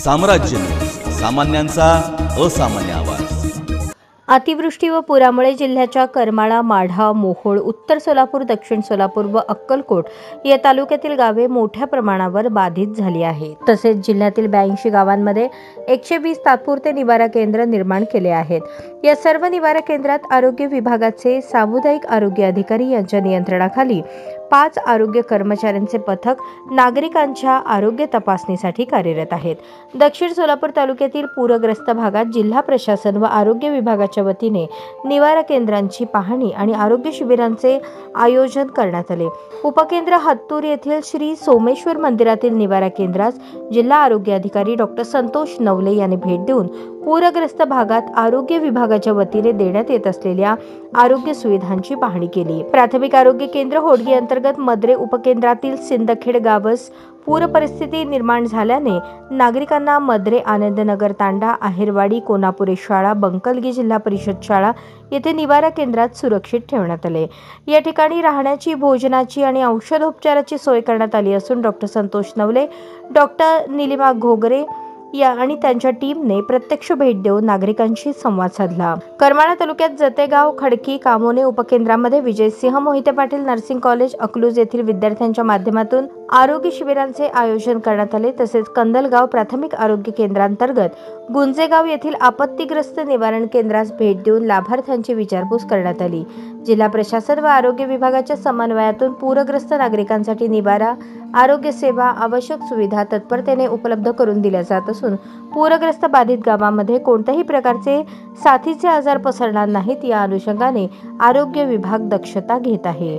साम्राज्य न्यूज, सामान्यांचा असामान्य आवाज। अतिवृष्टी व पुरामुळे जिल्ह्याच्या करमाळा, माढा, मोहोळ, उत्तर सोलापूर, दक्षिण सोलापूर व अक्कलकोट या तालुक्यातील गावे मोठ्या प्रमाणावर बाधित झाली आहेत। तसेच जिल्ह्यातील 82 गावांमध्ये 120 तात्पुरते निवारा केंद्र निर्माण केले आहेत। या सर्व निवारा केंद्रात आरोग्य विभागाचे सामुदायिक आरोग्य अधिकारी यांच्या नियंत्रणाखाली 5 आरोग्य कर्मचाऱ्यांचे पथक नागरिकांच्या आरोग्य तपासणीसाठी कार्यरत आहेत। दक्षिण सोलापूर तालुक्यातील पूरग्रस्त भागात जिल्हा प्रशासन व आरोग्य विभागाच्या वतीने निवारा केंद्रांची पाहणी आणि आरोग्य शिबिरांचे आयोजन करण्यात आले। उपकेंद्र हत्तूर येथील श्री सोमेश्वर मंदिरातील निवारा केंद्रास जिल्हा आरोग्य अधिकारी डॉक्टर संतोष नवले यांनी भेट देऊन पूरग्रस्त भागात आरोग्य विभागाच्या वतीने देण्यात येत असलेल्या आरोग्य सुविधांची पाहणी केली। प्राथमिक आरोग्य केंद्र होडगी अंतर्गत मद्रे उपकेंद्रातील सिंदखेड गावस पूर परिस्थिती निर्माण झाल्याने नागरिकांना मद्रे, आनंदनगर तांडा, आहेरवाडी, कोनापुरे शाळा, बंकलगी जिल्हा परिषद शाळा येथे निवारा केंद्रात सुरक्षित ठेवण्यात आले। या ठिकाणी राहण्याची, भोजनाची आणि औषधोपचाराची सोय करण्यात आली असून डॉक्टर संतोष नवले, डॉक्टर निलिमा घोगरे आणि त्यांच्या टीमने प्रत्यक्ष भेट देऊन नागरिकांशी संवाद साधला। करमाळा तालुक्यात जतेगाव, खडकी, कामोने उपकेंद्रामध्ये विजयसिंह मोहिते पाटील नर्सिंग कॉलेज, अकलूज येथील विद्यार्थ्यांच्या माध्यमातून आरोग्य शिबिरांचे आयोजन करण्यात आले। तसेच कंदलगाव प्राथमिक आरोग्य केंद्रांतर्गत गुंजेगाव येथील आपत्तीग्रस्त निवारण केंद्रास भेट देऊन लाभार्थ्यांची विचारपूस करण्यात आली। जिल्हा प्रशासन व आरोग्य विभागाच्या समन्वयातून पूरग्रस्त नागरिकांसाठी निवारा, आरोग्य सेवा, आवश्यक सुविधा तत्परतेने उपलब्ध करून दिल्या जात असून पूरग्रस्त बाधित गावांमध्ये कोणत्याही प्रकारचे साथीचे आजार पसरणार नाहीत या अनुषंगाने आरोग्य विभाग दक्षता घेत आहे।